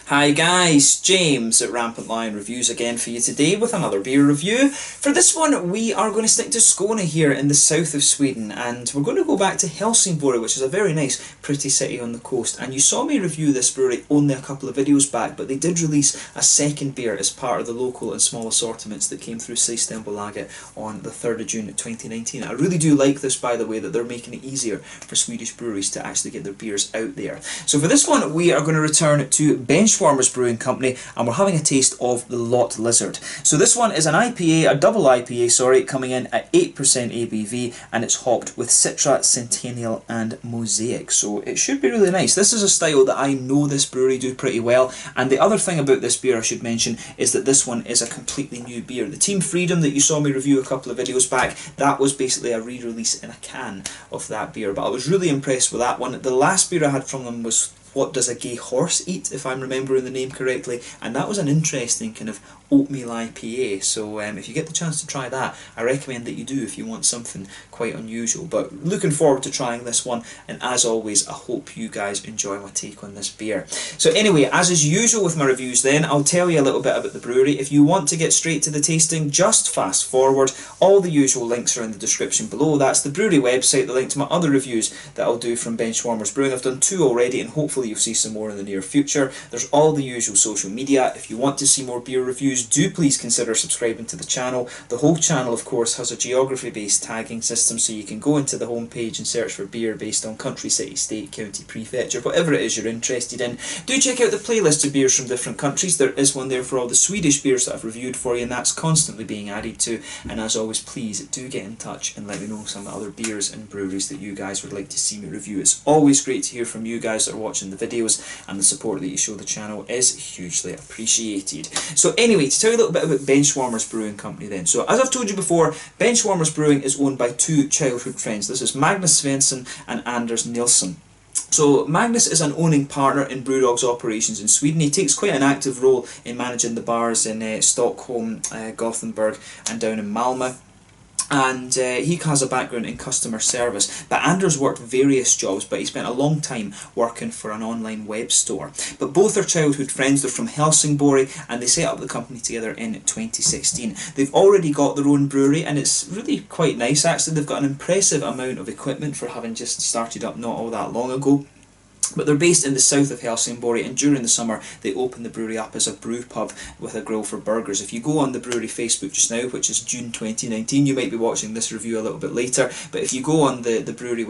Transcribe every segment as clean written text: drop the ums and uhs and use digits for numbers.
Hi guys, James at Rampant Lion Reviews again for you today with another beer review. For this one we are going to stick to Skåne here in the south of Sweden, and we're going to go back to Helsingborg, which is a very nice pretty city on the coast. And you saw me review this brewery only a couple of videos back, but they did release a second beer as part of the local and small assortments that came through Systembolaget on the 3rd of June 2019. I really do like this, by the way, that they're making it easier for Swedish breweries to actually get their beers out there. So for this one we are going to return to Benchwarmers Brewing Company, and we're having a taste of the Lot Lizard. So this one is an IPA, a double IPA, sorry, coming in at 8% ABV, and it's hopped with Citra, Centennial and Mosaic. So it should be really nice. This is a style that I know this brewery do pretty well, and the other thing about this beer I should mention is that this one is a completely new beer. The Team Freedom that you saw me review a couple of videos back, that was basically a re-release in a can of that beer, but I was really impressed with that one. The last beer I had from them was What Does a Gay Horse Eat, if I'm remembering the name correctly, and that was an interesting kind of oatmeal IPA. So if you get the chance to try that, I recommend that you do if you want something quite unusual. But looking forward to trying this one, and as always I hope you guys enjoy my take on this beer. So anyway, as is usual with my reviews then, I'll tell you a little bit about the brewery. If you want to get straight to the tasting, just fast forward. All the usual links are in the description below. That's the brewery website, the link to my other reviews that I'll do from Benchwarmers Brewing. I've done 2 already, and hopefully you'll see some more in the near future. There's all the usual social media. If you want to see more beer reviews, do please consider subscribing to the channel. The whole channel, of course, has a geography-based tagging system, so you can go into the homepage and search for beer based on country, city, state, county, prefecture, whatever it is you're interested in. Do check out the playlist of beers from different countries. There is one there for all the Swedish beers that I've reviewed for you, and that's constantly being added to. And as always, please do get in touch and let me know some other beers and breweries that you guys would like to see me review. It's always great to hear from you guys that are watching the videos, and the support that you show the channel is hugely appreciated. So anyway, to tell you a little bit about Benchwarmers Brewing Company then. So as I've told you before, Benchwarmers Brewing is owned by 2 childhood friends. This is Magnus Svensson and Anders Nilsson. So Magnus is an owning partner in Brewdog's operations in Sweden. He takes quite an active role in managing the bars in Stockholm, Gothenburg and down in Malmö. And he has a background in customer service, but Anders worked various jobs, but he spent a long time working for an online web store. But both are childhood friends. They're from Helsingborg, and they set up the company together in 2016. They've already got their own brewery, and it's really quite nice actually. They've got an impressive amount of equipment for having just started up not all that long ago. But they're based in the south of Helsingborg, and during the summer they open the brewery up as a brew pub with a grill for burgers. If you go on the brewery Facebook just now, which is June 2019, you might be watching this review a little bit later, but if you go on the brewery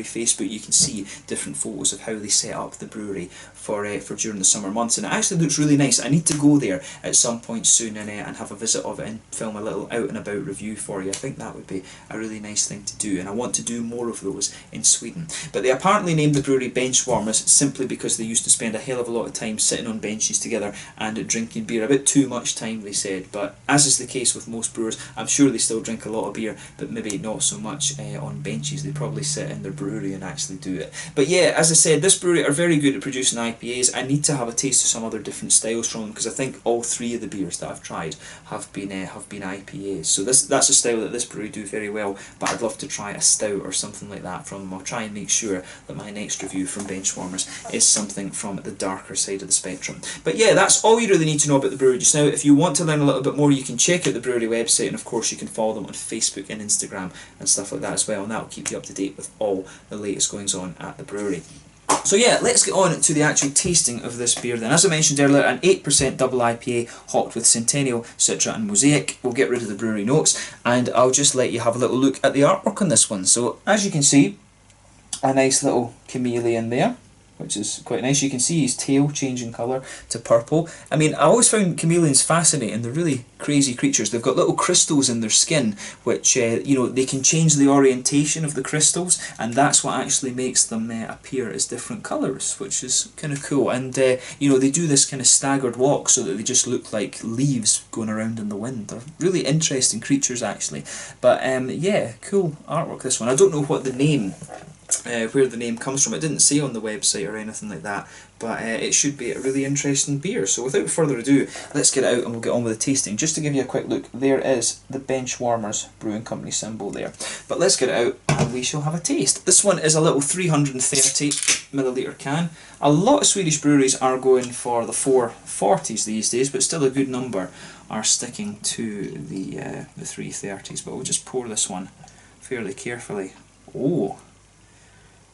Facebook, you can see different photos of how they set up the brewery for during the summer months, and it actually looks really nice. I need to go there at some point soon and have a visit of it and film a little out and about review for you. I think that would be a really nice thing to do, and I want to do more of those in Sweden. But they apparently named the brewery Benchwarmers simply because they used to spend a hell of a lot of time sitting on benches together and drinking beer. A bit too much time, they said, but as is the case with most brewers, I'm sure they still drink a lot of beer, but maybe not so much on benches. They probably sit in their brewery and actually do it. But yeah, as I said, this brewery are very good at producing IPAs. I need to have a taste of some other different styles from them, because I think all 3 of the beers that I've tried have been IPAs. So that's a style that this brewery do very well, but I'd love to try a stout or something like that from them. I'll try and make sure that my next review from Benchwarmers is something from the darker side of the spectrum. But yeah, that's all you really need to know about the brewery just now. If you want to learn a little bit more, you can check out the brewery website, and of course you can follow them on Facebook and Instagram and stuff like that as well, and that will keep you up to date with all the latest goings on at the brewery. So yeah, let's get on to the actual tasting of this beer then. As I mentioned earlier, an 8% double IPA hopped with Centennial, Citra and Mosaic. We'll get rid of the brewery notes, and I'll just let you have a little look at the artwork on this one. So as you can see, a nice little chameleon there, which is quite nice. You can see his tail changing colour to purple. I mean, I always found chameleons fascinating. They're really crazy creatures. They've got little crystals in their skin, which, you know, they can change the orientation of the crystals, and that's what actually makes them appear as different colours, which is kind of cool. And, you know, they do this kind of staggered walk so that they just look like leaves going around in the wind. They're really interesting creatures, actually. But, yeah, cool artwork, this one. I don't know what the name where the name comes from. It didn't say on the website or anything like that, but it should be a really interesting beer. So without further ado, let's get it out and we'll get on with the tasting. Just to give you a quick look, there is the Benchwarmers Brewing Company symbol there. But let's get it out and we shall have a taste. This one is a little 330ml can. A lot of Swedish breweries are going for the 440s these days, but still a good number are sticking to the 330s. But we'll just pour this one fairly carefully. Oh!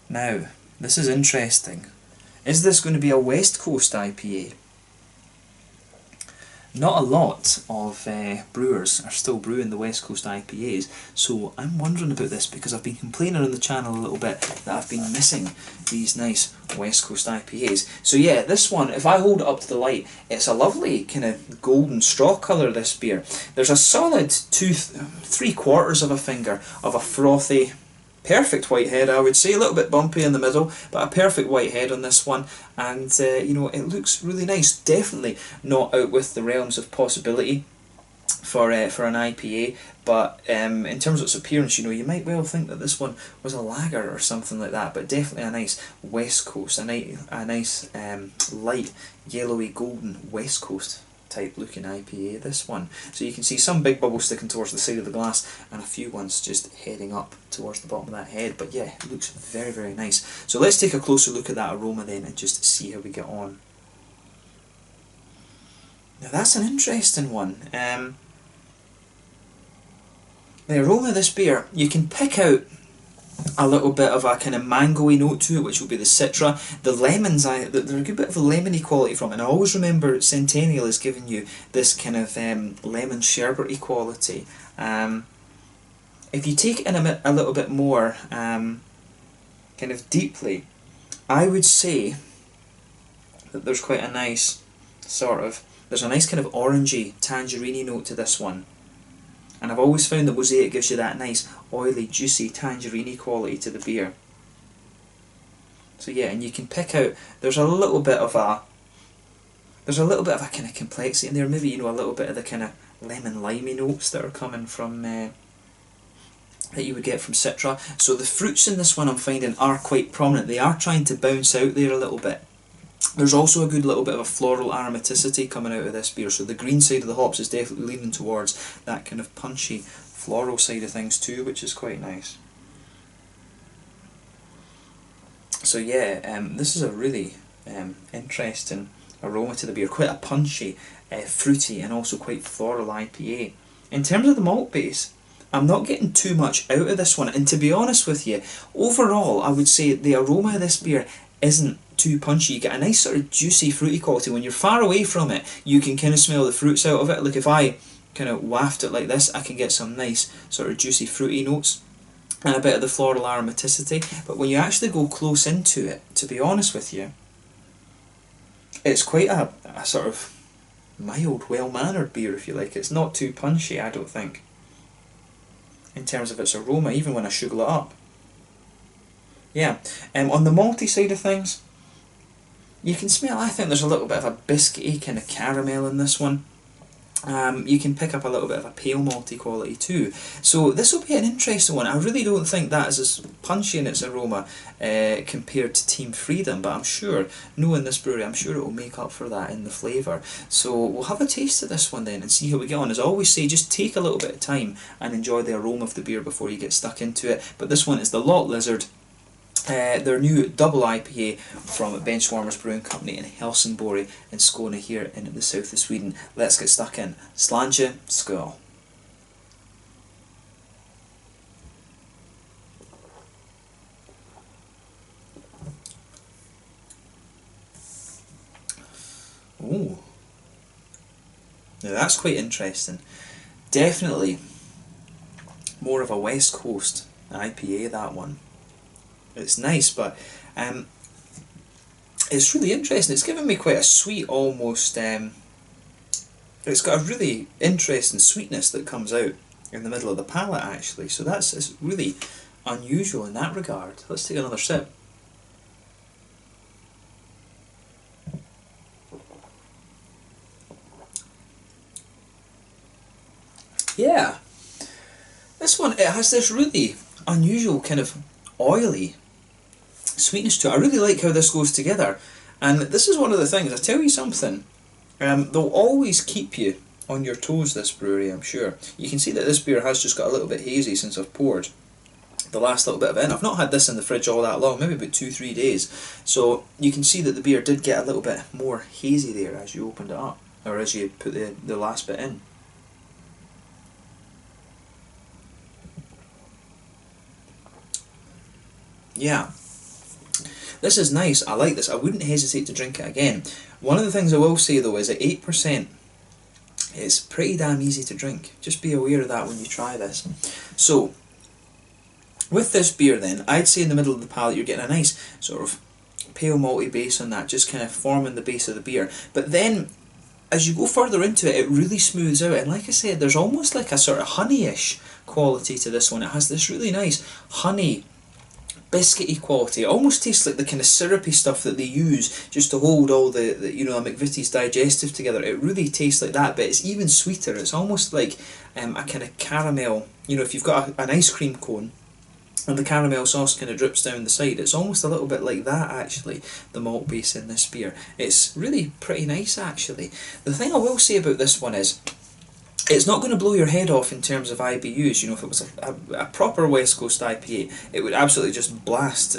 Now, this is interesting. Is this going to be a West Coast IPA? Not a lot of brewers are still brewing the West Coast IPAs, so I'm wondering about this because I've been complaining on the channel a little bit that I've been missing these nice West Coast IPAs. So yeah, this one, if I hold it up to the light, it's a lovely kind of golden straw colour, this beer. There's a solid 3/4 of a finger of a frothy, perfect white head, I would say, a little bit bumpy in the middle, but a perfect white head on this one, and you know, it looks really nice. Definitely not out with the realms of possibility for an IPA, but in terms of its appearance, you know, you might well think that this one was a lager or something like that, but definitely a nice West Coast, a nice light yellowy golden West Coast type looking IPA, this one. So you can see some big bubbles sticking towards the side of the glass and a few ones just heading up towards the bottom of that head, but yeah, it looks very, very nice. So let's take a closer look at that aroma then and just see how we get on. Now that's an interesting one. The aroma of this beer, you can pick out a little bit of a kind of mango-y note to it, which will be the citra. The lemons, they're a good bit of a lemony quality from it, and I always remember Centennial is giving you this kind of lemon sherbety quality. If you take it in a little bit more kind of deeply, I would say that there's quite a nice there's a nice kind of orangey, tangerine note to this one. And I've always found that Mosaic gives you that nice, oily, juicy, tangerine quality to the beer. So yeah, and you can pick out, there's a little bit of a kind of complexity in there, maybe, you know, a little bit of the kind of lemon limey notes that are coming from, that you would get from Citra. So the fruits in this one I'm finding are quite prominent. They are trying to bounce out there a little bit. There's also a good little bit of a floral aromaticity coming out of this beer, so the green side of the hops is definitely leaning towards that kind of punchy floral side of things too, which is quite nice. So yeah, this is a really interesting aroma to the beer, quite a punchy, fruity and also quite floral IPA. In terms of the malt base, I'm not getting too much out of this one, and to be honest with you, overall I would say the aroma of this beer isn't too punchy. You get a nice sort of juicy fruity quality. When you're far away from it, you can kind of smell the fruits out of it. Like if I kind of waft it like this, I can get some nice sort of juicy fruity notes and a bit of the floral aromaticity. But when you actually go close into it, to be honest with you, it's quite a sort of mild, well-mannered beer, if you like. It's not too punchy, I don't think, in terms of its aroma, even when I sugar it up. Yeah, on the malty side of things, you can smell, I think there's a little bit of a biscuity kind of caramel in this one. You can pick up a little bit of a pale malty quality too. So this will be an interesting one. I really don't think that is as punchy in its aroma compared to Team Freedom, but I'm sure, knowing this brewery, I'm sure it will make up for that in the flavour. So we'll have a taste of this one then and see how we get on. As I always say, just take a little bit of time and enjoy the aroma of the beer before you get stuck into it. But this one is the Lot Lizard, their new double IPA from Benchwarmers Brewing Company in Helsingborg in Skåne here in the south of Sweden. Let's get stuck in. Slange, skål. Ooh. Now that's quite interesting. Definitely more of a West Coast IPA, that one. It's nice, but it's really interesting. It's given me quite a sweet, almost, it's got a really interesting sweetness that comes out in the middle of the palate, actually. So it's really unusual in that regard. Let's take another sip. Yeah, this one, it has this really unusual kind of oily sweetness to it. I really like how this goes together. And this is one of the things, I tell you something, they'll always keep you on your toes, this brewery, I'm sure. You can see that this beer has just got a little bit hazy since I've poured the last little bit of it in. I've not had this in the fridge all that long, maybe about 2-3 days. So you can see that the beer did get a little bit more hazy there as you opened it up, or as you put the last bit in. Yeah. This is nice, I like this, I wouldn't hesitate to drink it again. One of the things I will say though is at 8%, it's pretty damn easy to drink. Just be aware of that when you try this. So, with this beer then, I'd say in the middle of the palate you're getting a nice sort of pale malty base on that, just kind of forming the base of the beer. But then, as you go further into it, it really smooths out, and like I said, there's almost like a sort of honey-ish quality to this one. It has this really nice honey, biscuity quality. It almost tastes like the kind of syrupy stuff that they use just to hold all the you know, McVitie's digestive together. It really tastes like that, but it's even sweeter. It's almost like a kind of caramel. You know, if you've got an ice cream cone and the caramel sauce kind of drips down the side, it's almost a little bit like that actually, the malt base in this beer. It's really pretty nice actually. The thing I will say about this one is, it's not going to blow your head off in terms of IBUs. You know, if it was a proper West Coast IPA, it would absolutely just blast,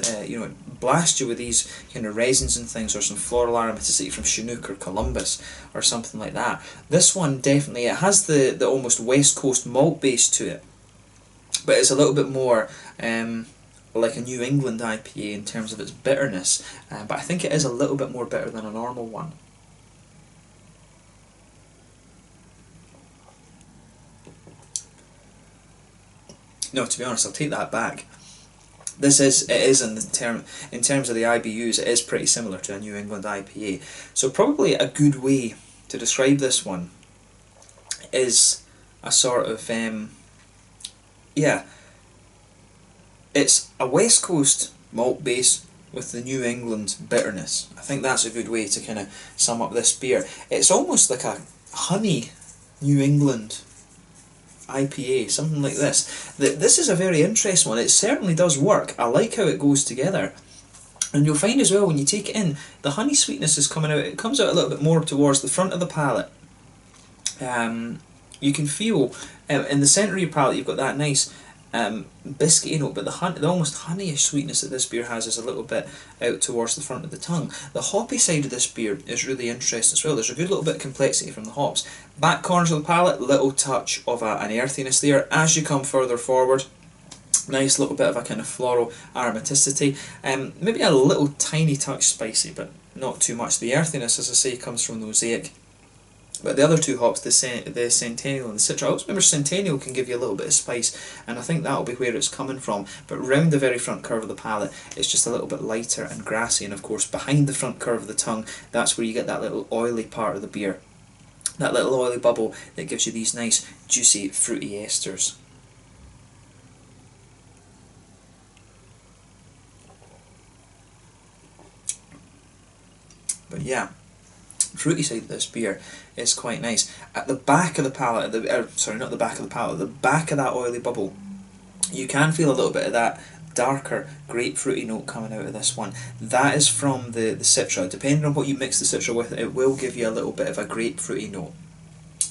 blast you with these kind of resins and things, or some floral aromaticity from Chinook or Columbus or something like that. This one definitely, it has the almost West Coast malt base to it, but it's a little bit more like a New England IPA in terms of its bitterness. But I think it is a little bit more bitter than a normal one. No, to be honest, I'll take that back. In terms of the IBUs, it is pretty similar to a New England IPA. So probably a good way to describe this one is a sort of yeah, it's a West Coast malt base with the New England bitterness. I think that's a good way to kind of sum up this beer. It's almost like a honey New England IPA, something like this. This is a very interesting one. It certainly does work. I like how it goes together. And you'll find as well when you take it in, the honey sweetness is coming out. It comes out a little bit more towards the front of the palate. You can feel in the centre of your palate you've got that nice biscuity note, but the almost honeyish sweetness that this beer has is a little bit out towards the front of the tongue. The hoppy side of this beer is really interesting as well. There's a good little bit of complexity from the hops. Back corners of the palate, little touch of an earthiness there. As you come further forward, nice little bit of a kind of floral aromaticity. Maybe a little tiny touch spicy, but not too much. The earthiness, as I say, comes from the mosaic. But the other two hops, the Centennial and the Citra, I always remember Centennial can give you a little bit of spice, and I think that'll be where it's coming from. But round the very front curve of the palate, it's just a little bit lighter and grassy, and of course behind the front curve of the tongue, that's where you get that little oily part of the beer. That little oily bubble that gives you these nice, juicy, fruity esters. But yeah, fruity side of this beer is quite nice. At the back of the palate, sorry, not the back of the palate, the back of that oily bubble, you can feel a little bit of that darker grapefruity note coming out of this one. That is from the Citra. Depending on what you mix the Citra with, it will give you a little bit of a grapefruity note.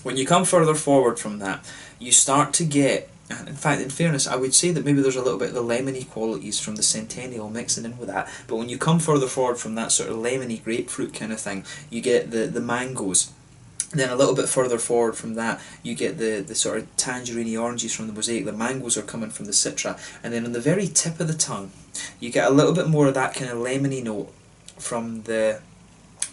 When you come further forward from that, you start to get, and in fact, in fairness, I would say that maybe there's a little bit of the lemony qualities from the Centennial mixing in with that, but when you come further forward from that sort of lemony grapefruit kind of thing, you get the mangoes. Then a little bit further forward from that, you get the sort of tangerine oranges from the mosaic. The mangoes are coming from the Citra. And then on the very tip of the tongue, you get a little bit more of that kind of lemony note from the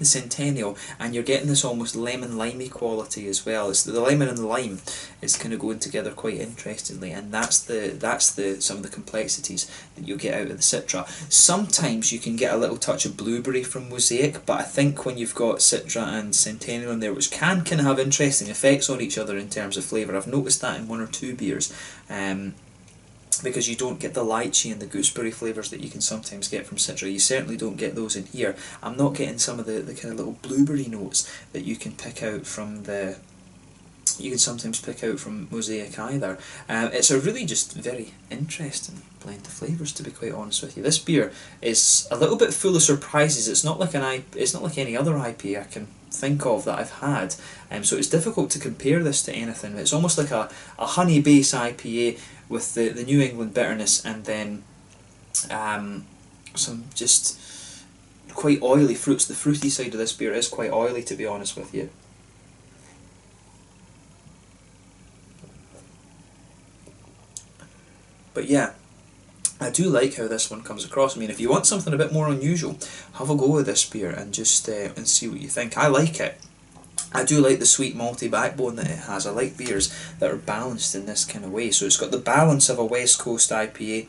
Centennial, and you're getting this almost lemon limey quality as well. It's the lemon and the lime is kind of going together quite interestingly, and that's some of the complexities that you'll get out of the Citra. Sometimes you can get a little touch of blueberry from mosaic, but I think when you've got Citra and Centennial in there, which can kind of have interesting effects on each other in terms of flavour. I've noticed that in one or two beers. Because you don't get the lychee and the gooseberry flavours that you can sometimes get from Citra. You certainly don't get those in here. I'm not getting some of the kind of little blueberry notes that you can pick out from the you can sometimes pick out from Mosaic either. It's a really just very interesting blend of flavours, to be quite honest with you. This beer is a little bit full of surprises. It's not like it's not like any other IPA I can think of that I've had, so it's difficult to compare this to anything. It's almost like a honey base IPA with the New England bitterness, and then some just quite oily fruits. The fruity side of this beer is quite oily, to be honest with you. But yeah, I do like how this one comes across. I mean, if you want something a bit more unusual, have a go with this beer and just and see what you think. I like it. I do like the sweet malty backbone that it has. I like beers that are balanced in this kind of way. So it's got the balance of a West Coast IPA,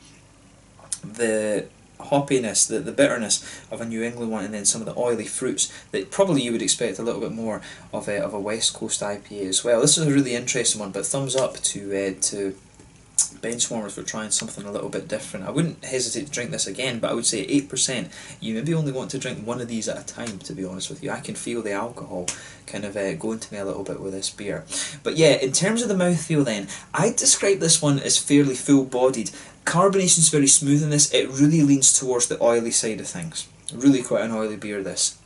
the hoppiness, the bitterness of a New England one, and then some of the oily fruits that probably you would expect a little bit more of a West Coast IPA as well. This is a really interesting one, but thumbs up to Benchwarmers for trying something a little bit different. I wouldn't hesitate to drink this again, but I would say at 8%, you maybe only want to drink one of these at a time, to be honest with you. I can feel the alcohol kind of going to me a little bit with this beer. But yeah, in terms of the mouthfeel then, I'd describe this one as fairly full-bodied. Carbonation's very smooth in this. It really leans towards the oily side of things. Really quite an oily beer, this.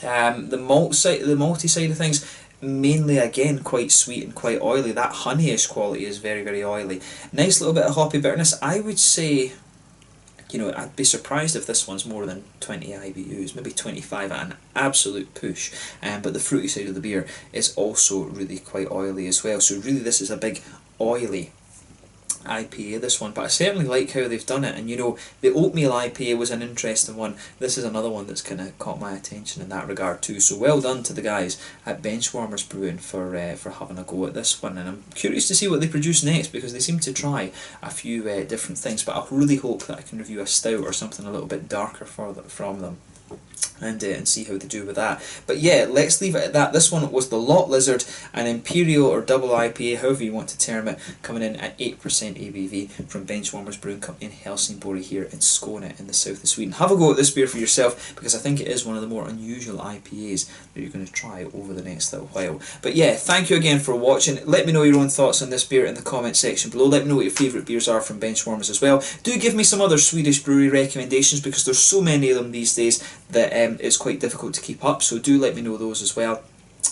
The malty side of things, mainly again quite sweet and quite oily. That honeyish quality is very, very oily. Nice little bit of hoppy bitterness. I would say, you know, I'd be surprised if this one's more than 20 IBUs, maybe 25 at an absolute push. But the fruity side of the beer is also really quite oily as well. So really this is a big oily IPA, this one, but I certainly like how they've done it. And you know, the oatmeal IPA was an interesting one. This is another one that's kind of caught my attention in that regard too. So well done to the guys at Benchwarmers Brewing for having a go at this one. And I'm curious to see what they produce next, because they seem to try a few different things. But I really hope that I can review a stout or something a little bit darker from them. And see how they do with that. But yeah, let's leave it at that. This one was the Lot Lizard, an Imperial or double IPA, however you want to term it, coming in at 8% ABV from Benchwarmers Brewing in Helsingborg here in Skåne in the south of Sweden. Have a go at this beer for yourself, because I think it is one of the more unusual IPAs that you're going to try over the next little while. But yeah, thank you again for watching. Let me know your own thoughts on this beer in the comment section below. Let me know what your favourite beers are from Benchwarmers as well. Do give me some other Swedish brewery recommendations, because there's so many of them these days that it's quite difficult to keep up, so do let me know those as well.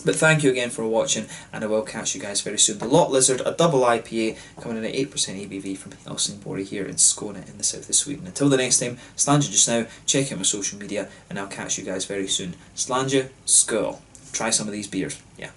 But thank you again for watching, and I will catch you guys very soon. The Lot Lizard, a double IPA, coming in at 8% ABV from Helsingborg here in Skåne in the south of Sweden. Until the next time, Slanja just now, check out my social media, and I'll catch you guys very soon. Slanja, skål. Try some of these beers. Yeah.